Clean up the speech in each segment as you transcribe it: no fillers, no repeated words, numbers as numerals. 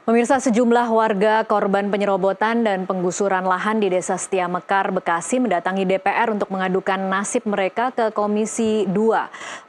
Pemirsa, sejumlah warga korban penyerobotan dan penggusuran lahan di Desa Setia Mekar, Bekasi mendatangi DPR untuk mengadukan nasib mereka ke Komisi 2.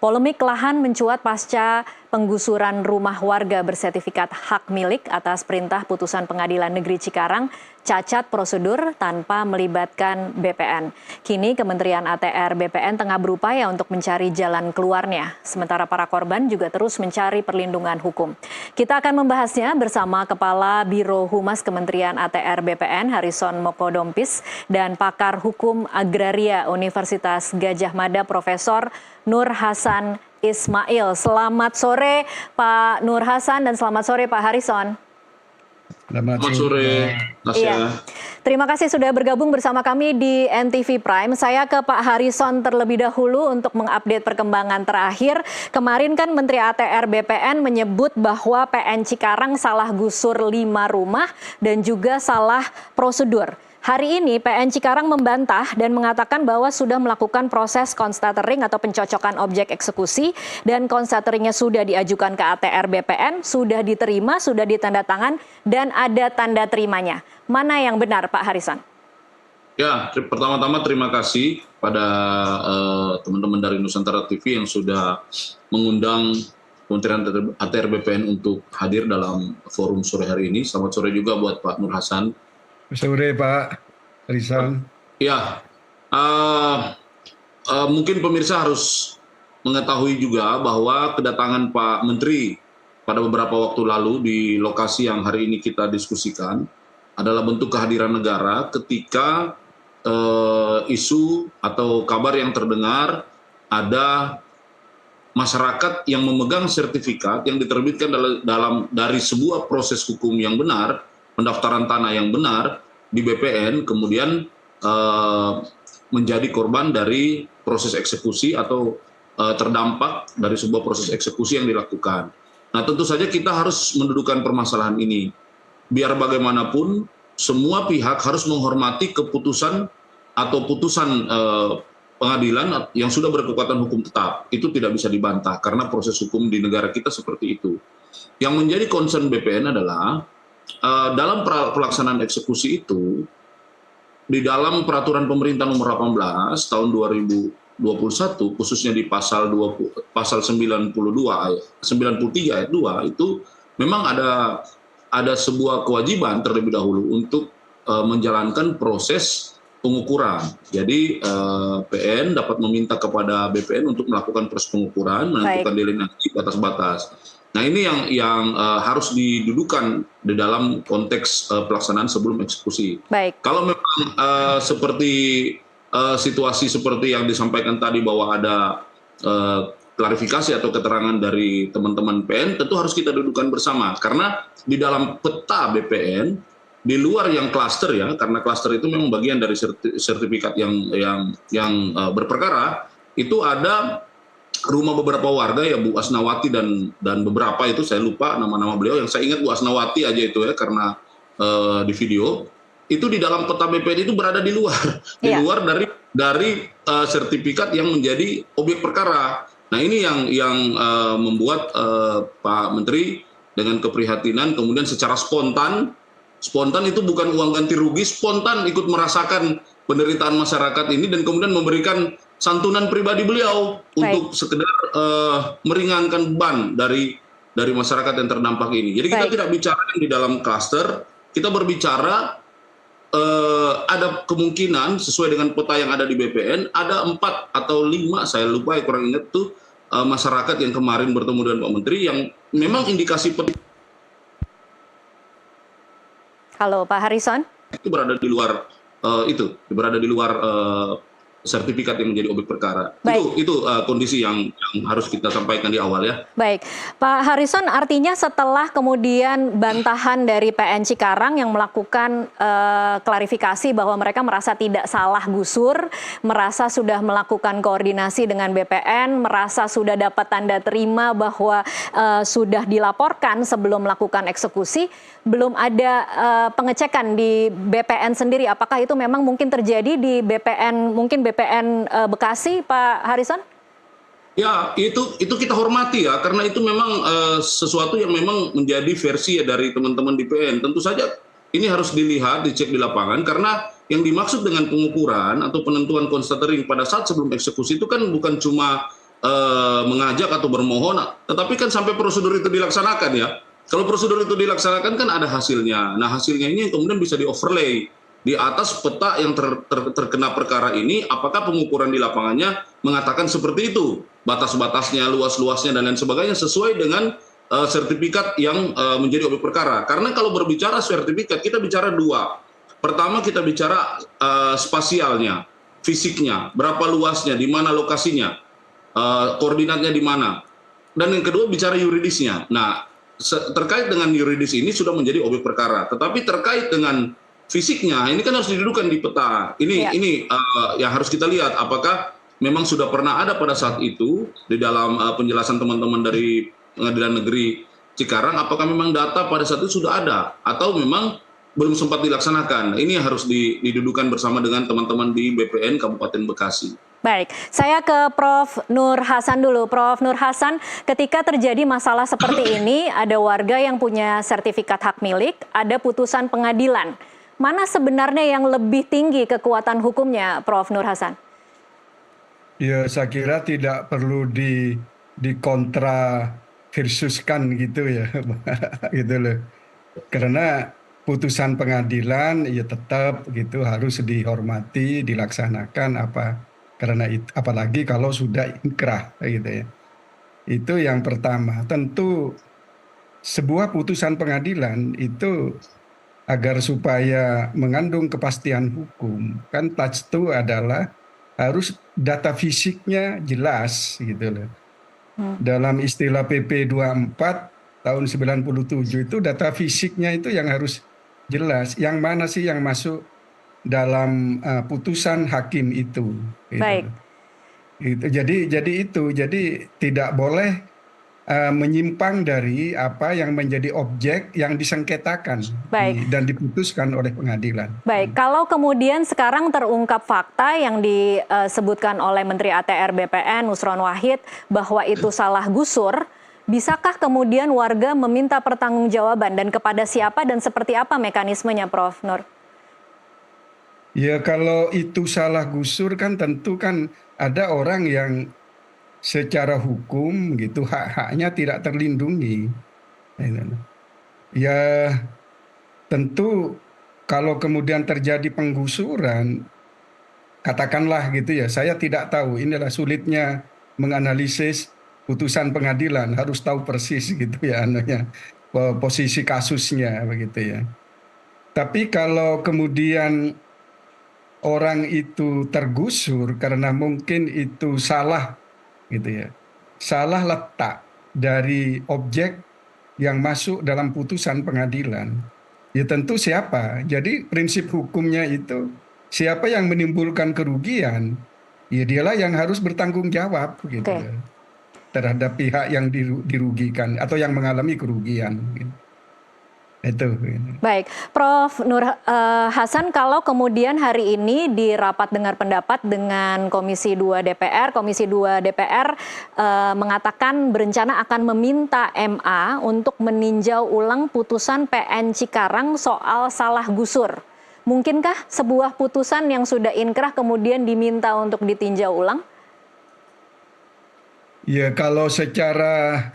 Polemik lahan mencuat pasca penggusuran rumah warga bersertifikat hak milik atas perintah putusan Pengadilan Negeri Cikarang cacat prosedur tanpa melibatkan BPN. Kini Kementerian ATR BPN tengah berupaya untuk mencari jalan keluarnya. Sementara para korban juga terus mencari perlindungan hukum. Kita akan membahasnya bersama Kepala Biro Humas Kementerian ATR BPN Harrison Mokodompis dan pakar hukum agraria Universitas Gadjah Mada Profesor Nur Hasan Ismail. Selamat sore Pak Nur Hasan dan selamat sore Pak Harrison. Selamat sore, Mas ya. Terima kasih sudah bergabung bersama kami di NTV Prime. Saya ke Pak Harrison terlebih dahulu untuk mengupdate perkembangan terakhir. Kemarin kan Menteri ATR BPN menyebut bahwa PN Cikarang salah gusur 5 rumah dan juga salah prosedur. Hari ini PN Cikarang membantah dan mengatakan bahwa sudah melakukan proses konstatering atau pencocokan objek eksekusi dan konstateringnya sudah diajukan ke ATR BPN, sudah diterima, sudah ditandatangan dan ada tanda terimanya. Mana yang benar Pak Harrison? Ya, pertama-tama terima kasih pada teman-teman dari Nusantara TV yang sudah mengundang Kementerian ATR BPN untuk hadir dalam forum sore hari ini. Selamat sore juga buat Pak Nur Hasan. Sore Pak Harrison. Ya, mungkin pemirsa harus mengetahui juga bahwa kedatangan Pak Menteri pada beberapa waktu lalu di lokasi yang hari ini kita diskusikan adalah bentuk kehadiran negara ketika isu atau kabar yang terdengar ada masyarakat yang memegang sertifikat yang diterbitkan dari sebuah proses hukum yang benar, pendaftaran tanah yang benar di BPN, kemudian menjadi korban dari proses eksekusi atau terdampak dari sebuah proses eksekusi yang dilakukan. Nah, tentu saja kita harus mendudukan permasalahan ini. Biar bagaimanapun, semua pihak harus menghormati keputusan atau putusan pengadilan yang sudah berkekuatan hukum tetap. Itu tidak bisa dibantah karena proses hukum di negara kita seperti itu. Yang menjadi concern BPN adalah dalam pelaksanaan eksekusi itu, di dalam peraturan pemerintah nomor 18 tahun 2021, khususnya di pasal 93 ayat 2, itu memang ada sebuah kewajiban terlebih dahulu untuk menjalankan proses pengukuran. Jadi PN dapat meminta kepada BPN untuk melakukan proses pengukuran, menentukan delineasi batas-batas. Nah, ini yang harus didudukan di dalam konteks pelaksanaan sebelum eksekusi. Baik. Kalau memang seperti situasi seperti yang disampaikan tadi bahwa ada klarifikasi atau keterangan dari teman-teman PN, tentu harus kita dudukan bersama. Karena di dalam peta BPN, di luar yang klaster ya, karena klaster itu memang bagian dari sertifikat yang berperkara, itu ada rumah beberapa warga ya, Bu Asnawati dan beberapa itu saya lupa nama-nama beliau, yang saya ingat Bu Asnawati aja itu ya, karena di video itu di dalam peta BPN itu berada di luar, di luar dari sertifikat yang menjadi objek perkara. Nah, ini yang membuat Pak Menteri dengan keprihatinan kemudian secara spontan itu bukan uang ganti rugi, spontan ikut merasakan penderitaan masyarakat ini dan kemudian memberikan santunan pribadi beliau untuk sekedar meringankan beban dari masyarakat yang terdampak ini. Jadi kita tidak bicara di dalam klaster, kita berbicara ada kemungkinan sesuai dengan peta yang ada di BPN, ada 4 atau 5, saya lupa, kurang ingat tuh, masyarakat yang kemarin bertemu dengan Pak Menteri yang memang indikasi Halo Pak Harrison. Itu berada di luar sertifikat yang menjadi objek perkara. Itu kondisi yang harus kita sampaikan di awal ya. Baik, Pak Harrison, artinya setelah kemudian bantahan dari PN Cikarang yang melakukan klarifikasi bahwa mereka merasa tidak salah gusur, merasa sudah melakukan koordinasi dengan BPN, merasa sudah dapat tanda terima bahwa sudah dilaporkan sebelum melakukan eksekusi, belum ada pengecekan di BPN sendiri. Apakah itu memang mungkin terjadi di BPN, mungkin BPN Bekasi, Pak Harrison? Ya, itu kita hormati ya, karena itu memang sesuatu yang memang menjadi versi ya dari teman-teman di PN. Tentu saja ini harus dilihat, dicek di lapangan, karena yang dimaksud dengan pengukuran atau penentuan constatering pada saat sebelum eksekusi itu kan bukan cuma mengajak atau bermohon, tetapi kan sampai prosedur itu dilaksanakan ya. Kalau prosedur itu dilaksanakan kan ada hasilnya. Nah, hasilnya ini yang kemudian bisa di-overlay di atas peta yang terkena perkara ini, apakah pengukuran di lapangannya mengatakan seperti itu, batas-batasnya, luas-luasnya, dan lain sebagainya sesuai dengan sertifikat yang menjadi objek perkara. Karena kalau berbicara sertifikat, kita bicara dua. Pertama kita bicara spasialnya, fisiknya, berapa luasnya, di mana lokasinya, koordinatnya di mana. Dan yang kedua bicara yuridisnya. Nah, terkait dengan yuridis ini sudah menjadi objek perkara. Tetapi terkait dengan fisiknya, ini kan harus didudukan di peta. Ini yang harus kita lihat apakah memang sudah pernah ada pada saat itu di dalam penjelasan teman-teman dari Pengadilan Negeri Cikarang, apakah memang data pada saat itu sudah ada atau memang belum sempat dilaksanakan. Ini yang harus didudukan bersama dengan teman-teman di BPN Kabupaten Bekasi. Baik, saya ke Prof. Nur Hasan dulu. Prof. Nur Hasan, ketika terjadi masalah seperti ini, ada warga yang punya sertifikat hak milik, ada putusan pengadilan. Mana sebenarnya yang lebih tinggi kekuatan hukumnya, Prof. Nur Hasan? Ya, saya kira tidak perlu dikontra versuskan gitu ya, gitu loh. Karena putusan pengadilan ya tetap gitu harus dihormati, dilaksanakan karena itu, apalagi kalau sudah inkrah gitu ya. Itu yang pertama. Tentu sebuah putusan pengadilan itu agar supaya mengandung kepastian hukum, kan touch itu adalah harus data fisiknya jelas gitu loh. Dalam istilah PP 24 tahun 97 itu data fisiknya itu yang harus jelas. Yang mana sih yang masuk dalam putusan hakim itu. Gitu. Baik. Jadi tidak boleh menyimpang dari apa yang menjadi objek yang disengketakan dan diputuskan oleh pengadilan. Baik, kalau kemudian sekarang terungkap fakta yang disebutkan oleh Menteri ATR BPN Nusron Wahid bahwa itu salah gusur, bisakah kemudian warga meminta pertanggungjawaban dan kepada siapa dan seperti apa mekanismenya, Prof. Nur? Ya, kalau itu salah gusur kan tentu kan ada orang yang secara hukum gitu hak-haknya tidak terlindungi. Ya tentu kalau kemudian terjadi penggusuran, katakanlah gitu ya, saya tidak tahu, inilah sulitnya menganalisis putusan pengadilan, harus tahu persis gitu ya posisi kasusnya begitu ya. Tapi kalau kemudian orang itu tergusur karena mungkin itu salah gitu ya. Salah letak dari objek yang masuk dalam putusan pengadilan. Ya tentu siapa. Jadi prinsip hukumnya itu siapa yang menimbulkan kerugian, ya dialah yang harus bertanggung jawab gitu terhadap pihak yang dirugikan atau yang mengalami kerugian. Gitu. Itu. Baik, Prof. Nur Hasan, kalau kemudian hari ini di rapat dengar pendapat dengan Komisi 2 DPR, Komisi 2 DPR mengatakan berencana akan meminta MA untuk meninjau ulang putusan PN Cikarang soal salah gusur. Mungkinkah sebuah putusan yang sudah inkrah kemudian diminta untuk ditinjau ulang? Ya, kalau secara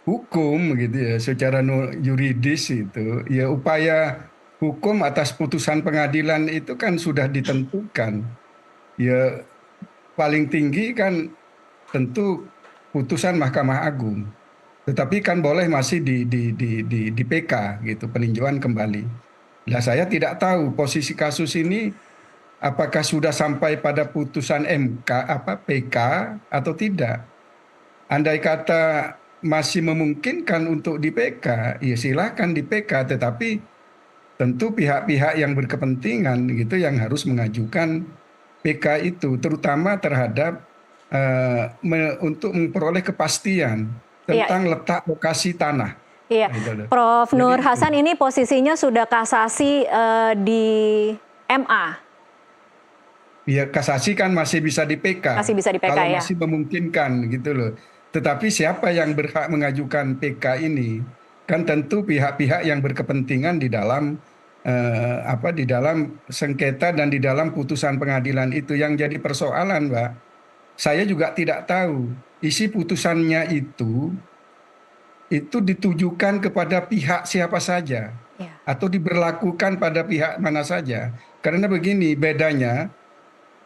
hukum gitu ya, secara yuridis itu ya upaya hukum atas putusan pengadilan itu kan sudah ditentukan. Ya paling tinggi kan tentu putusan Mahkamah Agung. Tetapi kan boleh masih di PK gitu, peninjauan kembali. Nah, saya tidak tahu posisi kasus ini apakah sudah sampai pada putusan MK PK atau tidak. Andai kata masih memungkinkan untuk di PK, ya silakan di PK, tetapi tentu pihak-pihak yang berkepentingan gitu yang harus mengajukan PK itu, terutama terhadap untuk memperoleh kepastian tentang letak lokasi tanah. Iya, Prof. Nur Hasan, ini posisinya sudah kasasi di MA. Ya kasasi kan masih bisa di PK, Masih bisa di PK kalau ya? masih memungkinkan gitu loh. Tetapi siapa yang berhak mengajukan PK ini? Kan tentu pihak-pihak yang berkepentingan di dalam di dalam sengketa dan di dalam putusan pengadilan itu yang jadi persoalan, Mbak. Saya juga tidak tahu isi putusannya itu ditujukan kepada pihak siapa saja Ya. atau diberlakukan pada pihak mana saja. Karena begini bedanya,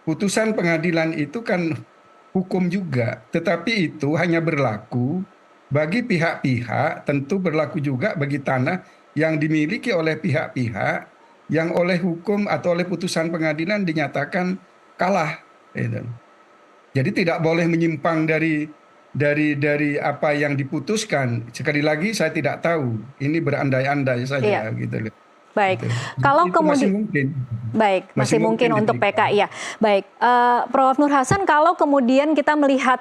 putusan pengadilan itu kan hukum juga, tetapi itu hanya berlaku bagi pihak-pihak, tentu berlaku juga bagi tanah yang dimiliki oleh pihak-pihak yang oleh hukum atau oleh putusan pengadilan dinyatakan kalah. Gitu. Jadi tidak boleh menyimpang dari apa yang diputuskan. Sekali lagi saya tidak tahu. Ini berandai-andai Iya. saja gitu loh. Baik, Gitu. kalau Itu masih kemudian mungkin. baik, masih mungkin untuk PK, ya. Baik, Prof. Nur Hasan, kalau kemudian kita melihat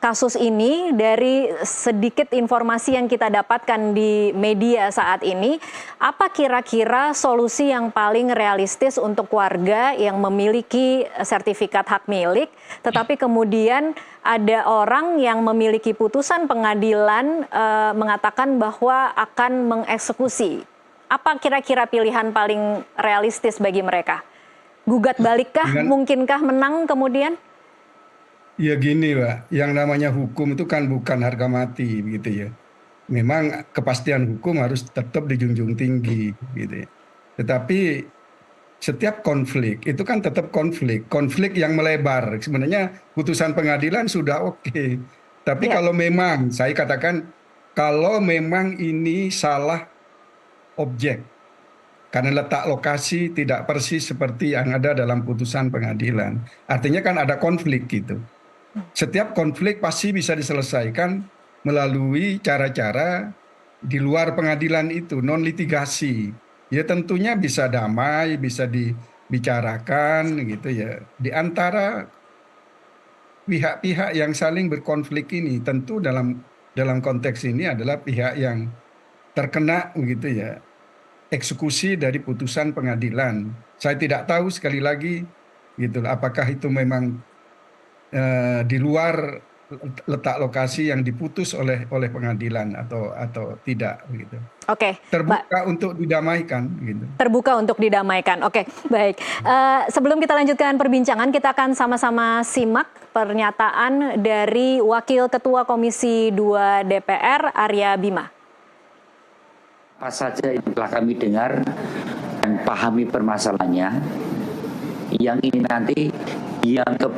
kasus ini dari sedikit informasi yang kita dapatkan di media saat ini, apa kira-kira solusi yang paling realistis untuk warga yang memiliki sertifikat hak milik, tetapi kemudian ada orang yang memiliki putusan pengadilan mengatakan bahwa akan mengeksekusi? Apa kira-kira pilihan paling realistis bagi mereka? Gugat balikkah, mungkinkah menang kemudian? Ya gini Pak, yang namanya hukum itu kan bukan harga mati gitu ya. Memang kepastian hukum harus tetap dijunjung tinggi gitu ya. Tetapi setiap konflik itu kan tetap konflik yang melebar. Sebenarnya putusan pengadilan sudah oke. Tapi Ya. kalau memang, saya katakan, kalau memang ini salah objek, karena letak lokasi tidak persis seperti yang ada dalam putusan pengadilan. Artinya kan ada konflik gitu. Setiap konflik pasti bisa diselesaikan melalui cara-cara di luar pengadilan itu, non litigasi. Ya tentunya bisa damai, bisa dibicarakan gitu ya. Di antara pihak-pihak yang saling berkonflik ini, tentu dalam konteks ini adalah pihak yang terkena gitu ya, eksekusi dari putusan pengadilan. Saya tidak tahu sekali lagi gitu, apakah itu memang di luar letak lokasi yang diputus oleh pengadilan atau tidak gitu. Oke, Terbuka untuk didamaikan gitu. terbuka untuk didamaikan. Oke, baik. Sebelum kita lanjutkan perbincangan, kita akan sama-sama simak pernyataan dari Wakil Ketua Komisi 2 DPR, Arya Bima. Apa saja yang telah kami dengar dan pahami permasalahannya, yang ini nanti yang ke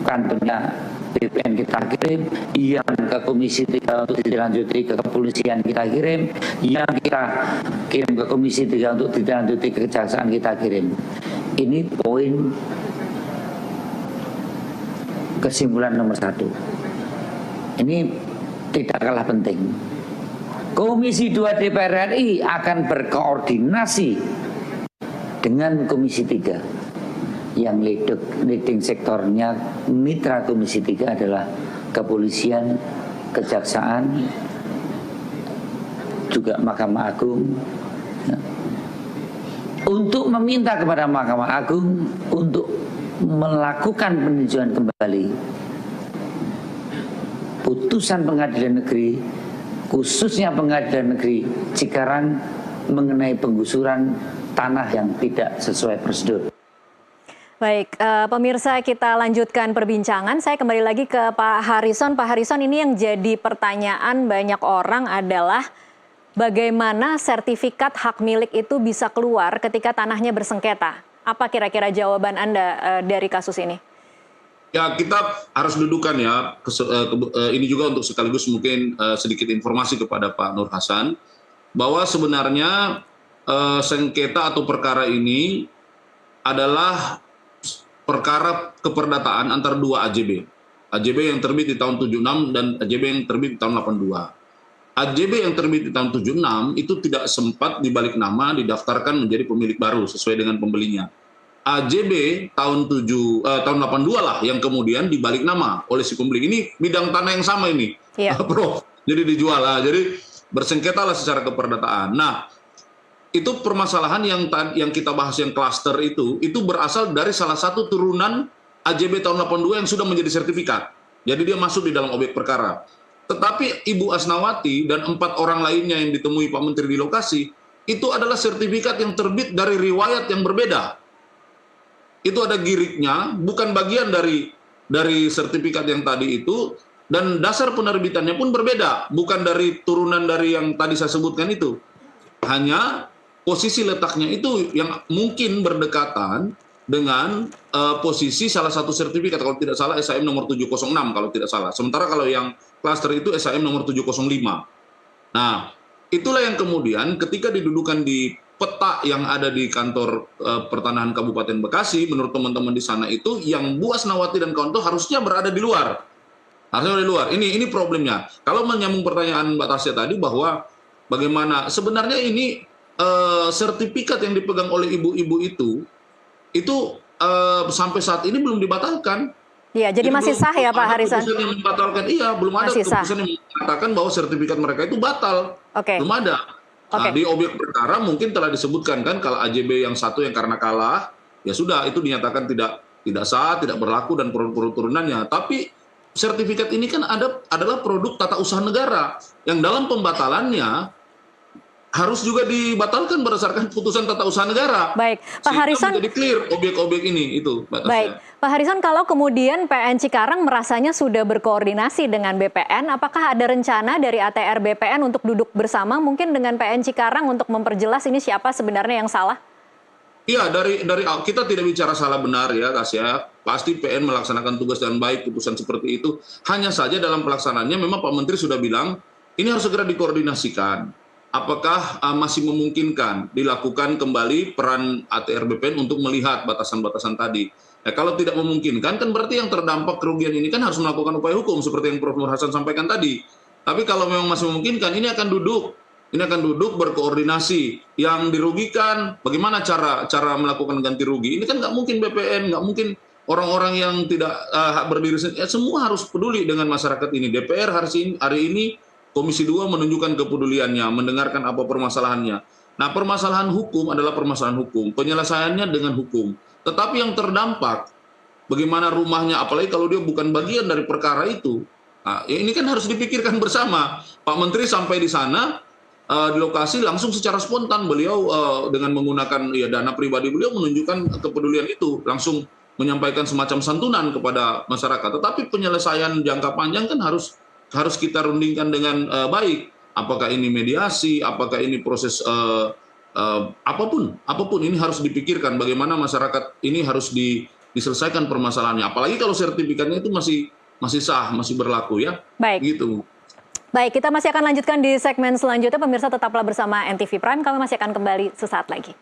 kantornya BPN kita kirim, yang ke Komisi 3 untuk ditindaklanjuti ke kepolisian kita kirim, yang kita kirim ke Komisi 3 untuk ditindaklanjuti ke kejaksaan kita kirim. Ini poin kesimpulan nomor 1. Ini tidak kalah penting. Komisi 2 DPR RI akan berkoordinasi dengan Komisi 3. Yang leading sektornya mitra Komisi 3 adalah kepolisian, kejaksaan, juga Mahkamah Agung. Untuk meminta kepada Mahkamah Agung untuk melakukan peninjauan kembali putusan pengadilan negeri, khususnya pengadilan negeri Cikarang mengenai penggusuran tanah yang tidak sesuai prosedur. Baik, pemirsa, kita lanjutkan perbincangan. Saya kembali lagi ke Pak Harrison. Pak Harrison, ini yang jadi pertanyaan banyak orang adalah bagaimana sertifikat hak milik itu bisa keluar ketika tanahnya bersengketa? Apa kira-kira jawaban Anda dari kasus ini? Ya, kita harus dudukan ya, ini juga untuk sekaligus mungkin sedikit informasi kepada Pak Nur Hasan, bahwa sebenarnya sengketa atau perkara ini adalah perkara keperdataan antara dua AJB. AJB yang terbit di tahun 76 dan AJB yang terbit di tahun 82. AJB yang terbit di tahun 76 itu tidak sempat dibalik nama didaftarkan menjadi pemilik baru sesuai dengan pembelinya. AJB tahun 82 lah yang kemudian dibalik nama oleh si pembeli. Ini bidang tanah yang sama ini, Iya. Prof. Jadi dijual lah. Jadi bersengketalah secara keperdataan. Nah, itu permasalahan yang kita bahas yang klaster itu berasal dari salah satu turunan AJB tahun 82 yang sudah menjadi sertifikat. Jadi dia masuk di dalam objek perkara. Tetapi Ibu Asnawati dan 4 orang lainnya yang ditemui Pak Menteri di lokasi, itu adalah sertifikat yang terbit dari riwayat yang berbeda. Itu ada giriknya, bukan bagian dari sertifikat yang tadi itu, dan dasar penerbitannya pun berbeda, bukan dari turunan dari yang tadi saya sebutkan itu. Hanya posisi letaknya itu yang mungkin berdekatan dengan posisi salah satu sertifikat, kalau tidak salah SAM nomor 706 kalau tidak salah. Sementara kalau yang klaster itu SAM nomor 705. Nah, itulah yang kemudian ketika didudukan di peta yang ada di kantor pertanahan Kabupaten Bekasi, menurut teman-teman di sana itu yang Bu Asnawati dan kawan itu harusnya berada di luar. Harusnya di luar. Ini problemnya. Kalau menyambung pertanyaan Mbak Tasya tadi bahwa bagaimana sebenarnya ini sertifikat yang dipegang oleh ibu-ibu itu sampai saat ini belum dibatalkan. Iya, jadi masih sah ya Pak Harisan? Keputusan yang membatalkan, iya, belum ada keputusan yang mengatakan bahwa sertifikat mereka itu batal. Belum ada. Nah, di objek perkara mungkin telah disebutkan kan kalau AJB yang satu yang karena kalah, ya sudah itu dinyatakan tidak sah, tidak berlaku dan produk turunannya. Tapi sertifikat ini kan adalah produk tata usaha negara yang dalam pembatalannya harus juga dibatalkan berdasarkan putusan tata usaha negara. Baik, Pak Harisan. Jadi clear objek-objek ini itu. Baik, Pak Harisan, kalau kemudian PN Cikarang merasanya sudah berkoordinasi dengan BPN, apakah ada rencana dari ATR BPN untuk duduk bersama mungkin dengan PN Cikarang untuk memperjelas ini siapa sebenarnya yang salah? Iya, dari kita tidak bicara salah benar ya, Tasya. Pasti PN melaksanakan tugas dengan baik, putusan seperti itu. Hanya saja dalam pelaksanaannya memang Pak Menteri sudah bilang ini harus segera dikoordinasikan. Apakah masih memungkinkan dilakukan kembali peran ATR BPN untuk melihat batasan-batasan tadi? Kalau tidak memungkinkan, kan berarti yang terdampak kerugian ini kan harus melakukan upaya hukum seperti yang Prof. Nur Hasan sampaikan tadi. Tapi kalau memang masih memungkinkan, ini akan duduk berkoordinasi. Yang dirugikan, bagaimana cara melakukan ganti rugi? Ini kan nggak mungkin BPN, nggak mungkin orang-orang yang tidak berdiri sendiri. Semua harus peduli dengan masyarakat ini. DPR hari ini Komisi 2 menunjukkan kepeduliannya, mendengarkan apa permasalahannya. Nah, permasalahan hukum adalah permasalahan hukum, penyelesaiannya dengan hukum. Tetapi yang terdampak, bagaimana rumahnya, apalagi kalau dia bukan bagian dari perkara itu, nah, ya ini kan harus dipikirkan bersama. Pak Menteri sampai di sana, di lokasi langsung secara spontan, beliau dengan menggunakan dana pribadi beliau menunjukkan kepedulian itu, langsung menyampaikan semacam santunan kepada masyarakat. Tetapi penyelesaian jangka panjang kan harus kita rundingkan dengan baik. Apakah ini mediasi, apakah ini proses apapun ini harus dipikirkan bagaimana masyarakat ini harus diselesaikan permasalahannya. Apalagi kalau sertifikatnya itu masih sah, masih berlaku ya. Baik. Gitu. Baik, kita masih akan lanjutkan di segmen selanjutnya. Pemirsa tetaplah bersama NTV Prime, kami masih akan kembali sesaat lagi.